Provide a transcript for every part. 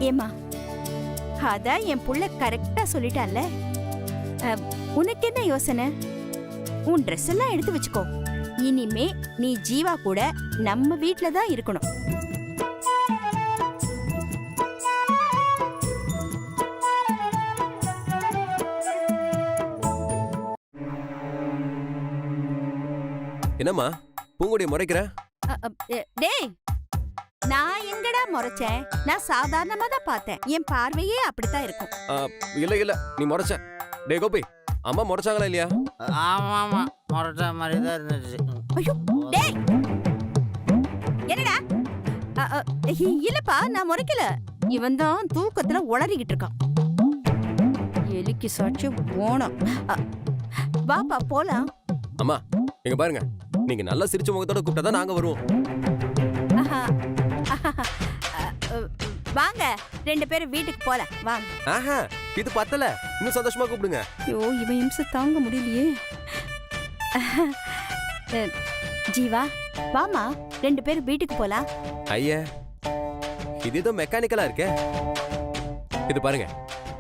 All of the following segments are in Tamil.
ஏமா, அதான் என் புள்ள கரெக்டா சொல்லிட்டான்ல. உனக்கு என்ன யோசனை? உன் ட்ரெஸ் எல்லாம் எடுத்து வச்சுக்கோ. இனிமே நீ ஜீவா கூட நம்ம வீட்ல தான் இருக்கணும். என்னம்மா பூங்குடிய முறைக்கிற? டேய், நான் எங்கடா முறைச்சேன்? நான் சாதாரணமா தான் பார்த்தேன். என் பார்வையே அப்படித்தான் இருக்கும். இல்ல இல்ல, நீ முறைச்ச. டே கோபி, அம்மா முறைச்சாங்களா இல்லையா? ஆமா ஆமா, முறைச்ச மாதிரி தான் இருந்துச்சு. ஐயோ டேய், என்னடா? இல்லப்பா, நான் முறைக்கல. இவன் தான் தூக்கத்துல உளறிக்கிட்டு இருக்கான். எலிக்கு சாட்சி போனோம். வாப்பா போலாம். அம்மா இங்க பாருங்க, நீங்க நல்லா சிரிச்ச முகத்தோட கூப்பிட்டா தான் நாங்க வருவோம். வாங்க, 2 பேரும் வீட்டுக்கு போலாம் வாங்க. ஆஹா, இது பத்தல, இன்னும் சந்தோஷமா கூப்பிடுங்க. ஐயோ, இவன் இம்சை தாங்க முடியலையே. ஜீவா வாமா, 2 பேரும் வீட்டுக்கு போலாம். ஐயா, இது ஏதோ மெக்கானிக்கலா இருக்கே. இது பாருங்க,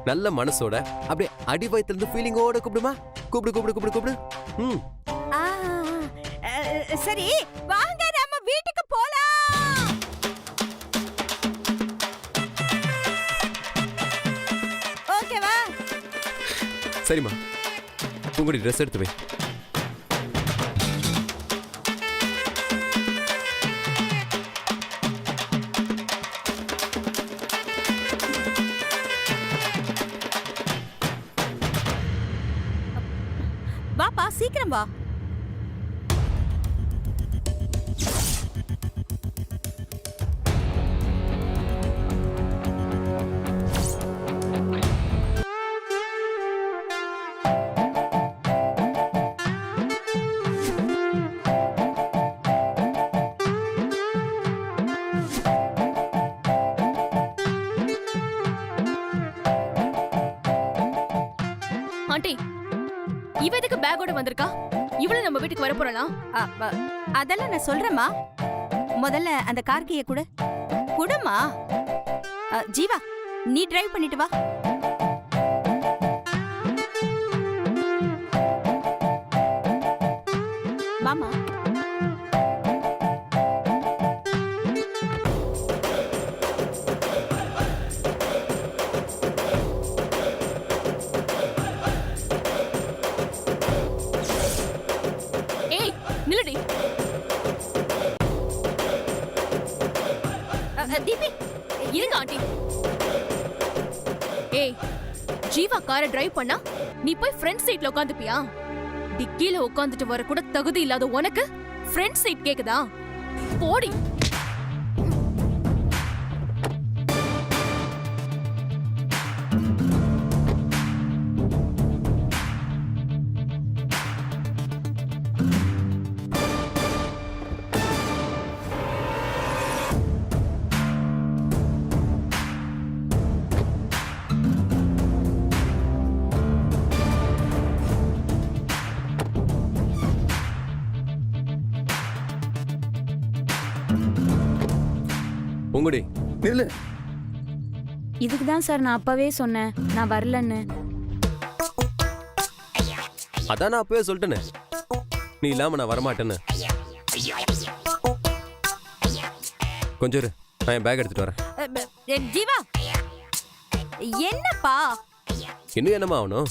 நல்ல மனசோட அப்படியே அடி வயித்துல இருந்து ஃபீலிங்கோட கூப்பிடுமா. கூப்பிடு கூப்பிடு கூப்பிடு கூப்பிடு. சரி வாங்க, நம்ம வீட்டுக்கு போலாம். ஓகேவா? சரிம்மா, பூங்குடி ட்ரெஸ் எடுத்து வை. வாப்பா, சீக்கிரம் வா. ஆண்டி, இவ எதுக்கு பேக்கோட வந்திருக்கா? இவள நம்ம வீட்டுக்கு வர போறலாம். அதெல்லாம் நான் சொல்றேம்மா. முதல்ல அந்த கார் கீயை குடுமா. ஜீவா, நீ டிரைவ் பண்ணிட்டு வா. வாமா. நில்லடி. தீபி, இருங்க ஆண்டி. ஏய், ஜீவா காரை டிரைவ் பண்ணா நீ போய் ஃப்ரண்ட் சீட்ல உட்காந்துப்பியா? டிக்கில உட்காந்துட்டு வர கூட தகுதி இல்லாத உனக்கு ஃப்ரண்ட் சீட் கேக்குதா? போடி. பூங்குடி நில்லு. இதுக்கு தான் சார் நான் அப்பவே சொன்னேன் நான் வரலன்னு. அதான் நான் அப்பவே சொல்லிட்டேனே, நீ இல்லாம நான் வரமாட்டேன்னு. கொஞ்சம் இரு, நான் என் பேக் எடுத்துட்டு வரேன். ஜீவா, என்னப்பா? இன்னும் என்னமா ஆகணும்?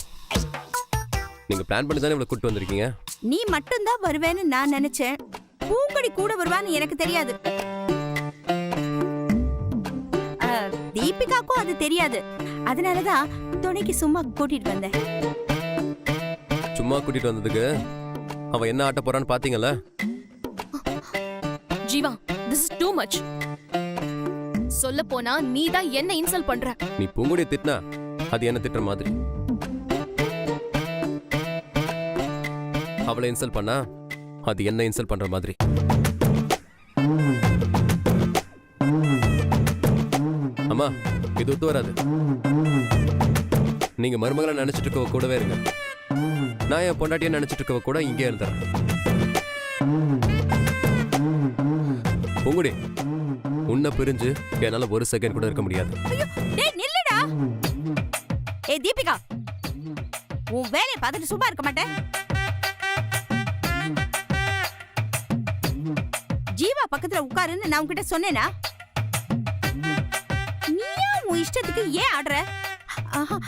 நீங்க பிளான் பண்ணி தானே இவ்வளவு கூட்டு வந்திருக்கீங்க. நீ மட்டும்தான் வருவேன்னு நான் நினைச்சேன். பூங்கொடி கூட வருவான்னு எனக்கு தெரியாது. தீபிகாக்கும் அது தெரியாது. அதனாலதான் துணைக்கு சும்மா கூட்டிட்டு வந்தேன். சும்மா கூட்டிட்டு வந்ததுக்கு அவ என்ன ஆட்ட போறான்னு பாத்தீங்கல்ல? Jeeva, this is too much. சொல்ல போனா நீ தான் என்ன இன்சல்ட் பண்ற. நீ பூங்குடியை திட்டினா அது என்ன திட்டுற மாதிரி. அவளை இன்சல்ட் பண்ணா அது என்ன இன்சல்ட் பண்ற மாதிரி. அம்மா, இது ஒத்து வராது. நீங்க மருமகளை நினைச்சிட்டு இருக்கவ கூடவே இருங்க. நான் என் பொண்டாட்டியை நினைச்சிட்டு இருக்கவ கூட இங்கே இருந்துறேன். பூங்குடி, உன்னை பிரிஞ்சு என்னால ஒரு செகண்ட் கூட இருக்க முடியாது. ஐயோ டேய் நில்லுடா. ஏய் தீபிகா, உன் வேலையை பார்த்துட்டு சும்மா இருக்க மாட்டேன். ஜீவா பக்கத்துல உட்காருன்னு நான் உன்கிட்ட சொன்னேனா? நீயா உன் இஷ்டத்துக்கு ஏன் ஆடுற? ஆஹா.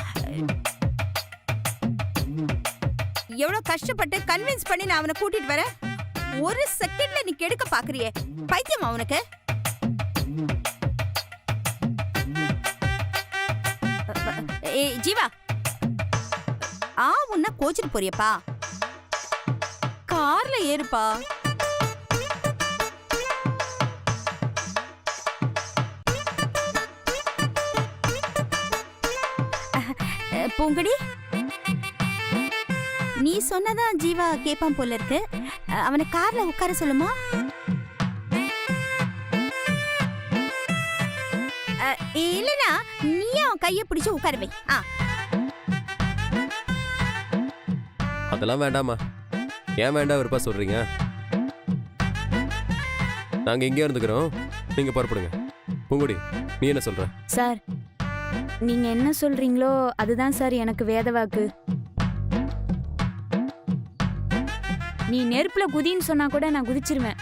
எவ்வளவு கஷ்டப்பட்டு கன்வின்ஸ் பண்ணி நான் அவனை கூட்டிட்டு வரேன். ஒரு செகண்ட்ல நீ கெடுக்க பாக்குறியே, பைத்தியமா அவனுக்கு? ஏய் ஜீவா, உன்ன கோச்சிட்டு போறியப்பா, கார்ல ஏறுப்பா. பூங்கடி, நீ சொன்னதான் ஜீவா கேப்பான் போல இருக்கு. அவனை கார்ல உட்கார சொல்லுமா? இல்லனா நீ அவன் கைய பிடிச்சு உட்கார வை. அதெல்லாம் வேண்டாமா? ஏன் வேண்டாம் விருப்பா சொல்றீங்க? நாங்க இங்கே இருந்துக்கிறோம், நீங்க புறப்படுங்க. பூங்குடி, நீ என்ன சொல்ற? சார் நீங்க என்ன சொல்றீங்களோ அதுதான் சார் எனக்கு வேத வாக்கு. நீ நெருப்புல குதின்னு சொன்னா கூட நான் குதிச்சிருவேன்.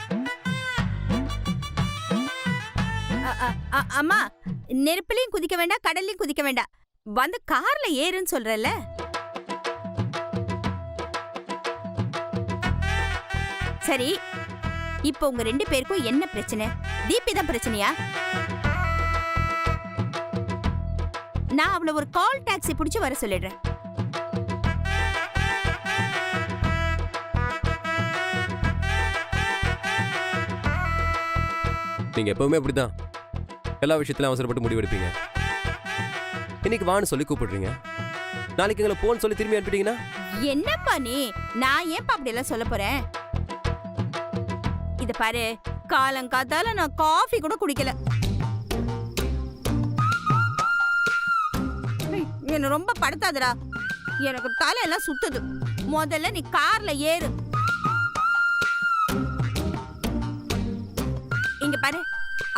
அம்மா, நெருப்புலயும் குதிக்க வேண்டாம், கடல்லையும் குதிக்க வேண்டாம், வந்து கார்ல ஏறுன்னு சொல்றல. சரி, இப்போ உங்க 2 பேருக்கும் என்ன பிரச்சனை? தீபி தான் பிரச்சனையா? நான் அவளை ஒரு கால் டாக்ஸி பிடிச்சு வர சொல்லிடுறேன். நீங்க எப்பவுமே அப்படிதான், எல்லா விஷயத்திலும் அவசரப்பட்டு முடிவெடுப்பீங்க. இன்னைக்கு வான்னு சொல்லி கூப்பிடுறீங்க, நாளைக்கு எங்களை போன்னு சொல்லி திரும்பி அனுப்பிட்டீங்கன்னா என்னப்பா நீ? நான் ஏன்பா அப்படி எல்லாம் சொல்ல போறேன்? இத பாரு, காலங்காத்தால நான் காஃபி கூட குடிக்கல. என்ன ரொம்ப படுத்தாதடா, எனக்கு தலையெல்லாம் சுத்துது. முதல்ல நீ கார்ல ஏறு. இங்க பாரு,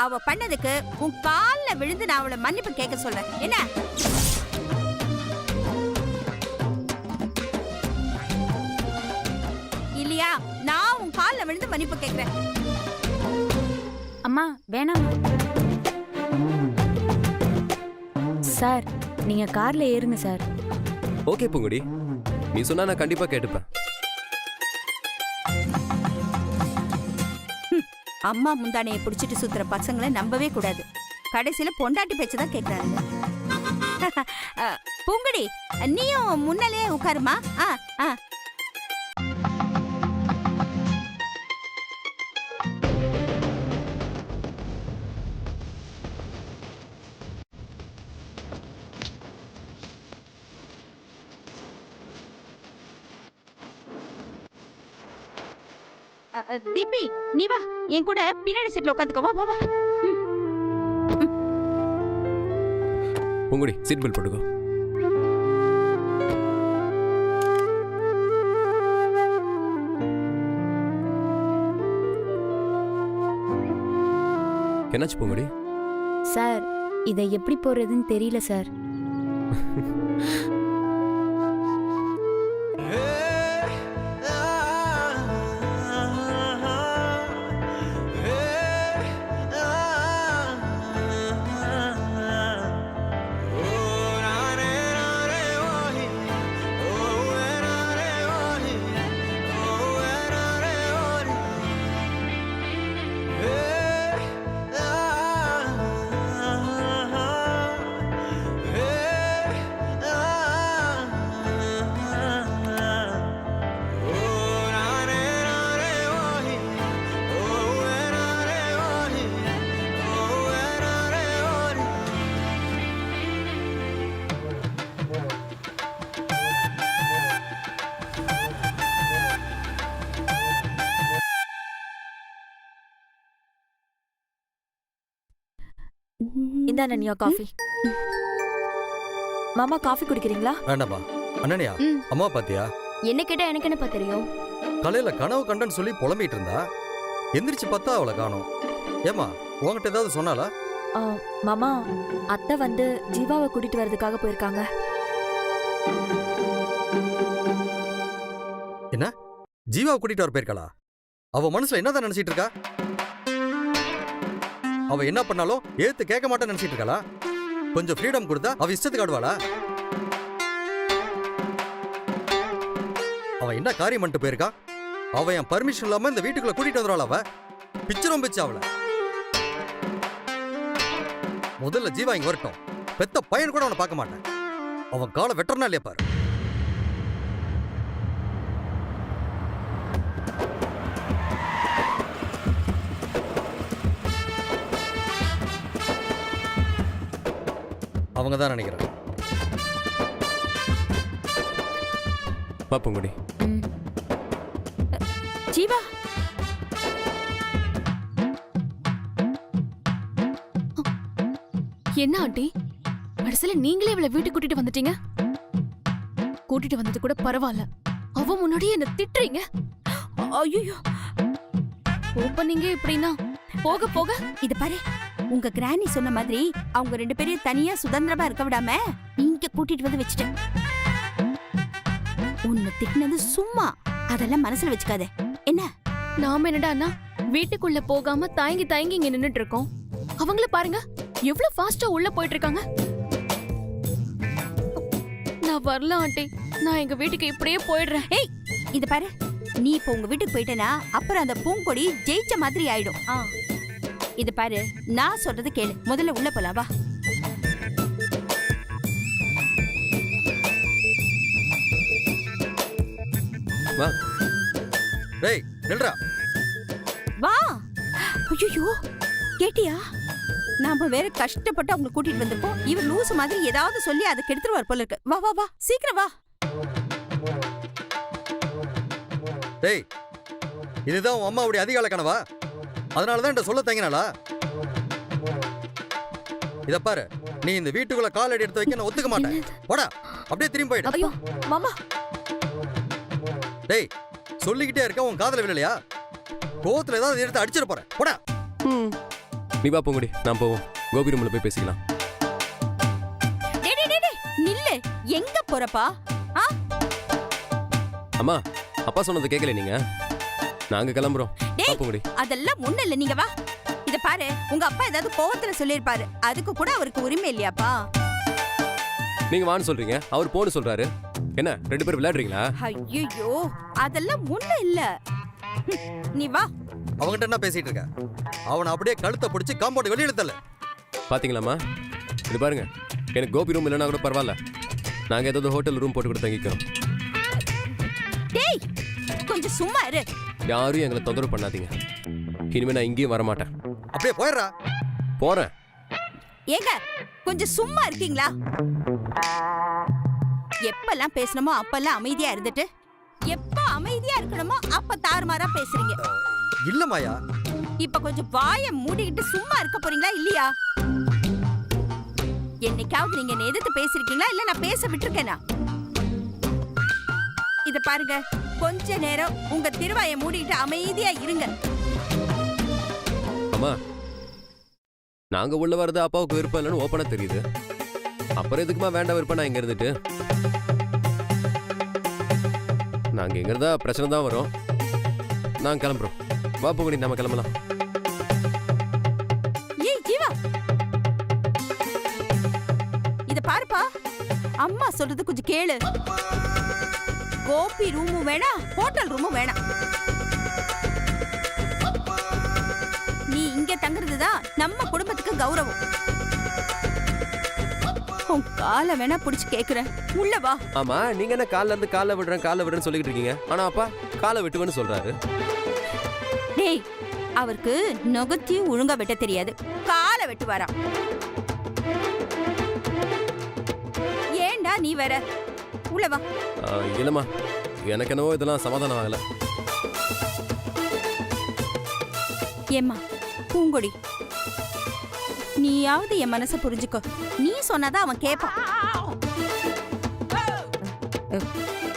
அவ பண்ணதுக்கு உன் கால்ல விழுந்து நான் அவளை மன்னிப்பு கேட்க சொல்றேன். என்ன? இல்லையா? நான் உன் கால்ல விழுந்து மன்னிப்பு கேட்கிறேன். அம்மா வேணாம் சார், நீங்க கார்ல ஏறுங்க சார். ஓகே பூங்குடி, நீ சொன்னா நான் கண்டிப்பா கேட்டுப்பேன். அம்மா முந்தானையை பிடிச்சிட்டு சுத்துற பசங்களை நம்பவே கூடாது. கடைசியில பொண்டாட்டி பேச்சு தான் கேட்கறாங்க. பூங்குடி, நீயும் முன்னாலேயே உட்காருமா. தீபி, நீ வா, என் கூட பின்னாடி சீட்ல உட்காந்துக்கோ. வா வா வா. பூங்குடி, சீட் பெல்ட் போட்டுக்கோ. என்னாச்சு பூங்குடி? சார் இதை எப்படி போடுறதுன்னு தெரியல சார். இந்தா அண்ணனியா காஃபி. மாமா காஃபி குடிக்கிறீங்களா? வேண்டாமா. அண்ணனியா, அம்மா பாத்தியா? என்ன கேட்டா எனக்கு என்னப்பா தெரியும்? காலையில கனவு கண்டன்னு சொல்லி புலம்பிட்டு இருந்தா, எந்திரிச்சு பார்த்தா அவளை காணோம். ஏமா, உங்ககிட்ட ஏதாவது சொன்னாலா? மாமா, அத்தை வந்து ஜீவாவை கூட்டிட்டு வர்றதுக்காக போயிருக்காங்க. என்ன ஜீவாவை கூட்டிட்டு வர போயிருக்காளா? அவ மனசுல என்னதான் நினைச்சிட்டு இருக்கா? அவ என்ன பண்ணாலும் ஏத்து கேட்க மாட்டேன்னு நினைச்சிட்டு இருக்காளா? கொஞ்சம் ஃப்ரீடம் கொடுத்தா அவ இஷ்டத்துக்கு ஆடுவாளா? அவ என்ன காரியம் பண்ணிட்டு போயிருக்கா? அவ என் பர்மிஷன் இல்லாம இந்த வீட்டுக்குள்ள கூட்டிட்டு வந்துடுவாள். அவ பிச்சரும் பிச்சு அவள. முதல்ல ஜீவா இங்க வரட்டும். பெத்த பையன் கூட அவனை பார்க்க மாட்டேன். அவன் காலை வெட்டறனா இல்லையா பாரு. அவங்க தான் நினைக்கிறேன். பாப்பங்குடி. ஜீவா, என்ன ஆண்டி, கடைசியில நீங்களே இவளை வீட்டுக்கு கூட்டிட்டு வந்துட்டீங்க. கூட்டிட்டு வந்தது கூட பரவாயில்ல, அவ முன்னாடியே என்ன திட்டுறீங்க. ஐயோ, ஓப்பனிங்கே இப்படின்னா போக போக. இது பாரு, உங்க கிராணி சொன்ன மாதிரி அவங்க 2 பேரையும் தனியா சுதந்திரமா இருக்க விடாம இங்க கூட்டிட்டு வந்து வச்சுட்டேன். உன்னை திட்டினது சும்மா, அதெல்லாம் மனசுல வச்சுக்காத என்ன? நாம என்னடான்னா வீட்டுக்குள்ள போகாம தயங்கி தயங்கி இங்க நின்னுட்டு இருக்கோம். அவங்கள பாருங்க எவ்வளவு ஃபாஸ்டா உள்ள போயிட்டு இருக்காங்க. நான் வரல ஆண்டி, நான் எங்க வீட்டுக்கு இப்படியே போயிடுறேன். ஏய், இது பாரு, நீ இப்ப உங்க வீட்டுக்கு போயிட்டேனா அப்புறம் அந்த பூங்கொடி ஜெயிச்ச மாதிரி ஆயிடும். இது பாரு, நான் சொல்றது கேளு, முதல்ல உள்ள போலாம் வா. வா. டேய் நில்றா. வா. ஐயோ, கேட்டியா? நாம வேற கஷ்டப்பட்டு அவங்க கூட்டிட்டு வந்திருக்கோம். இவர் லூசு மாதிரி ஏதாவது சொல்லி அதை கெடுத்துருவார் போல இருக்கு. வா வா வா, சீக்கிரம் வா. டேய், இதுதான் உன் அம்மாவுடைய அதிகால கனவா? அதனாலதான் என்கிட்ட சொல்ல தங்கினாளா? இத பாரு, நீ இந்த வீட்டுக்குள்ள காலடி எடுத்து வைக்க நான் ஒத்துக்க மாட்டேன். போடா, அப்படியே திரும்பி போயிடு. ஐயோ மாமா, டேய், சொல்லிக்கிட்டே இருக்க, உன் காதல விடலையா? கோவத்துல ஏதாவது எடுத்து அடிச்சிட போறேன். போடா. நீ வா பூங்குடி, நான் போவோம். கோபி ரூம்ல போய் பேசிக்கலாம். டேய் டேய் டேய், நில்லு. எங்க போறப்பா? அம்மா, அப்பா சொன்னது கேட்கல நீங்க. நாங்க கிளம்புறோம். டேய், வா பூங்குடி. அதெல்லாம் ஒண்ணு இல்ல, நீங்க வா. இத பாரு, உங்க அப்பா ஏதாவது கோவத்துல சொல்லிருப்பாரு, அதுக்கு கூட அவருக்கு உரிமை இல்லையாப்பா? நீங்க வான்னு சொல்றீங்க, அவர் போன்னு சொல்றாரு. என்ன 2 பேரும் விளையாடுறீங்களா? ஐயோ, அதெல்லாம் ஒண்ணு இல்ல. நீ வா. அவன்கிட்ட என்ன பேசிட்டு இருக்க? அவனை அப்படியே கழுத்தை பிடிச்சி காம்பவுண்ட் வெளியில தள்ளு. பாத்தீங்களாம்மா, இது பாருங்க, எனக்கு கோபி ரூம் இல்லைன்னா கூட பரவாயில்ல. நாங்க ஏதாவது ஹோட்டல் ரூம் போட்டு கூட தங்கிக்கிறோம். டேய், கொஞ்சம் சும்மா இரு. யாரும் எங்களை தொந்தரவு பண்ணாதீங்க. இனிமே நான் இங்கேயும் வரமாட்டேன். அப்படியே போயிடுறா. போறேன். ஏங்க, கொஞ்சம் சும்மா இருக்கீங்களா? எப்பெல்லாம் பேசணுமோ அப்பெல்லாம் அமைதியா இருந்துட்டு, எப்ப அமைதியா இருக்கணுமோ அப்ப தாறுமாறா பேசுறீங்க. இல்ல மாயா, இப்ப கொஞ்சம் வாயை மூடிக்கிட்டு சும்மா இருக்க போறீங்களா இல்லையா? என்னைக்காவது நீங்க என்ன எதிர்த்து பேசிருக்கீங்களா, இல்ல நான் பேச விட்டுருக்கேனா? இத பாருங்க, கொஞ்ச நேரம் உங்க திருவாயை மூடிக்கிட்டு அமைதியா இருங்க. அம்மா, நாங்க உள்ள வர்றது அப்பாவுக்கு விருப்பம் இல்லைன்னு ஓப்பனா தெரியுது. அப்புறம் எதுக்குமா வேண்டாம் விருப்பம் நான் இங்க இருந்துட்டு? நாங்க எங்க இருந்தா பிரச்சனை தான் வரும். நாங்க கிளம்புறோம். வா பூங்குடி, நம்ம கிளம்பலாம். ஏய் ஜீவா, இத பாருப்பா, அம்மா சொல்றது கொஞ்சம் கேளு. கோபி ரூமும் வேணாம், ஹோட்டல் ரூமும் வேணாம். நீ இங்க தங்குறதுதான் நம்ம குடும்பத்துக்கு கௌரவம். உன் காலை வேணா புடிச்சு கேக்குறேன், உள்ள வா. ஆமா, நீங்க என்ன கால்ல இருந்து காலை விடுறேன்னு சொல்லிட்டு இருக்கீங்க. ஆனா அப்பா காலை வெட்டுவேன்னு சொல்றாரு. டேய், அவருக்கு நுகத்தையும் ஒழுங்கா வெட்ட தெரியாது, காலை வெட்டுவாராம். ஏண்டா நீ வேற, உள்ள வா. இல்லம்மா, எனக்கு என்னவோ இதெல்லாம் சமாதானம் ஆகல. ஏம்மா பூங்கொடி, நீயாவது என் மனசை புரிஞ்சுக்கோ. நீ சொன்னாதான் அவன் கேட்பான்.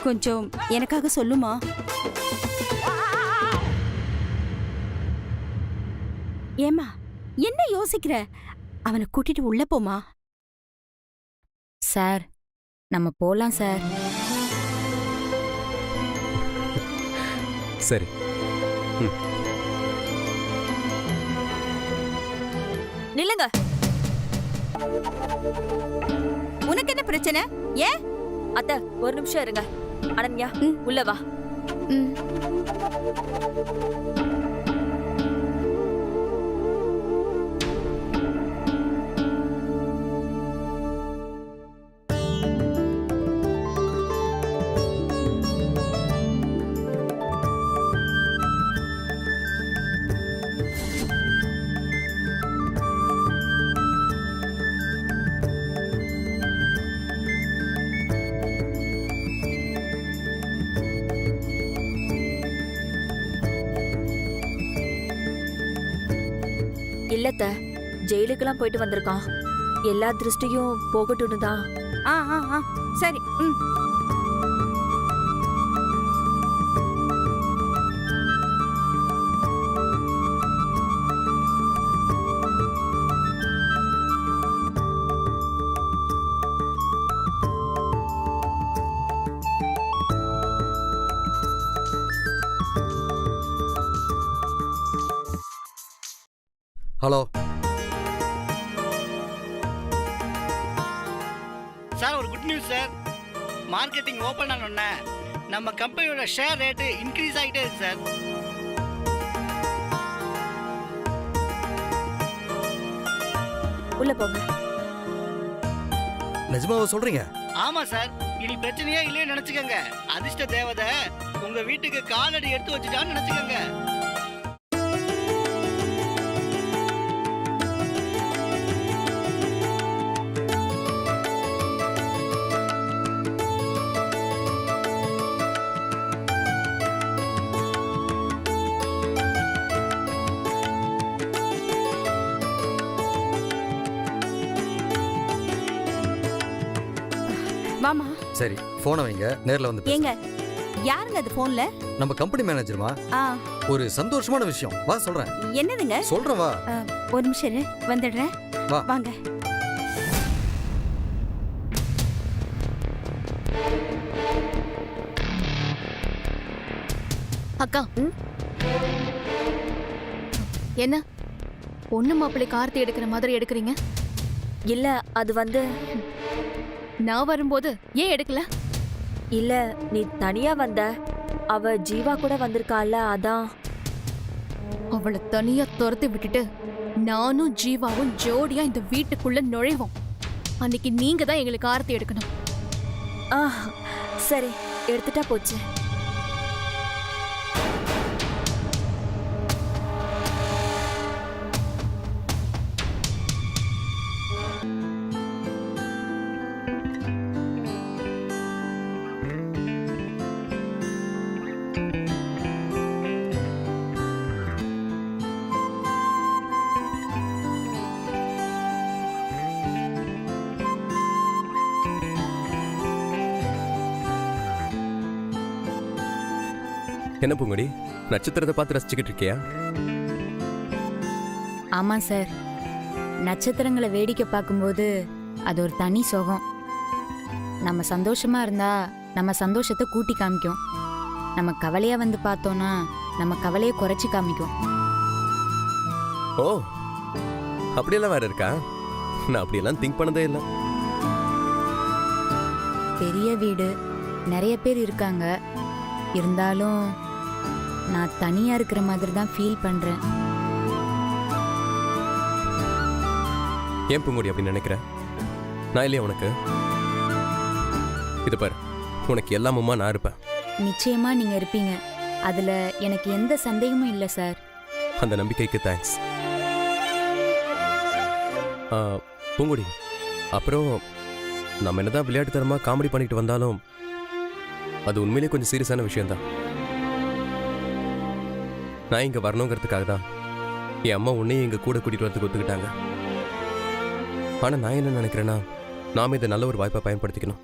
கொஞ்சம் எனக்காக சொல்லுமா? ஏம்மா என்ன யோசிக்கிற? அவனை கூட்டிட்டு உள்ள போமா. சார் நம்ம போலாம் சார். சரி. நில்லுங்க. உனக்கு என்ன பிரச்சனை? ஏன்? அத்தை ஒரு நிமிஷம் இருங்க. அனன்யா உள்ள வா. ம். இல்லத்த ஜெயிலுக்கெல்லாம் போயிட்டு வந்திருக்கான். எல்லா திருஷ்டியும் போகட்டும்னு தான். ஆ ஆ ஆ சரி. ம். ஹலோ. சார் ஒரு good news sir. Marketing open ஆனோடனே நம்ம கம்பெனியோட ஷேர் ரேட்டு இன்க்ரீஸ் ஆகிட்டே இருக்கு சார். உள்ள போங்க. நிஜமாவா சொல்றீங்க? ஆமா சார், இனி பிரச்சனையே இல்லைன்னு நினைச்சுக்கோங்க. அதிர்ஷ்ட தேவதை உங்க வீட்டுக்கு காலடி எடுத்து வச்சுட்டான்னு நினைச்சுக்கோங்க. வாமா. சரி, போனை வைங்க, நேர்ல வந்து பேசலாம். ஏங்க யாருங்க அது போன்ல? நம்ம கம்பெனி மேனேஜர்மா. ஆ ஒரு சந்தோஷமான விஷயம். வா சொல்றேன். என்னதுங்க? சொல்றேன் வா. ஒரு நிமிஷம் இரு, வந்துடுறேன். வா. வாங்க. அக்கா என்ன பொண்ணு மாப்பிள்ளை கார்த்தி எடுக்கிற மாதிரி எடுக்கிறீங்க? இல்ல அது வந்து நான் வரும்போது ஏன் எடுக்கல? இல்ல நீ தனியா வந்த, அவ ஜீவா கூட வந்திருக்கால அதான். அவளை தனியா துரத்தி விட்டுட்டு நானும் ஜீவாவும் ஜோடியா இந்த வீட்டுக்குள்ள நுழைவோம். அன்னைக்கு நீங்க தான் எங்களுக்கு ஆரத்தி எடுக்கணும். ஆ சரி, எடுத்துட்டா போச்சு. என்ன பூங்கொடி, நட்சத்திரத்தை பார்த்து ரசிச்சுக்கிட்டு இருக்கியா? ஆமா சார், நட்சத்திரங்களை வேடிக்கை பார்க்கும்போது அது ஒரு தனி சுகம். நம்ம சந்தோஷமா இருந்தா நம்ம சந்தோஷத்தை கூட்டி காமிக்கும். நம்ம கவலையா வந்து பார்த்தோம்னா நம்ம கவலையை குறைச்சி காமிக்கும். ஓ, அப்படியெல்லாம் வேற இருக்கா? நான் அப்படியெல்லாம் திங்க் பண்ணதே இல்லை. பெரிய வீடு, நிறைய பேர் இருக்காங்க. இருந்தாலும் நான் தனியா இருக்கிற மாதிரி தான் ஃபீல் பண்றேன். ஏன் பூங்கொடி அப்படி நினைக்கிற? நான் இல்லையா உனக்கு? இது பாரு, உனக்கு எல்லாமுமா நான் இருப்பேன். நிச்சயமா நீங்க இருப்பீங்க, அதுல எனக்கு எந்த சந்தேகமும் இல்லை சார். அந்த நம்பிக்கைக்கு தேங்க்ஸ். பூங்கொடி, அப்புறம் நம்ம என்னதான் விளையாட்டுத்தனமா காமெடி பண்ணிட்டு வந்தாலும் அது உண்மையிலேயே கொஞ்சம் சீரியஸான விஷயம்தான். நான் இங்க வரணுங்கிறதுக்காக தான் என் அம்மா உன்னையும் எங்க கூட கூட்டிட்டு வரதுக்கு ஒத்துக்கிட்டாங்க. ஆனா நான் என்ன நினைக்கிறேன்னா, நாம இதை நல்ல ஒரு வாய்ப்பை பயன்படுத்திக்கணும்.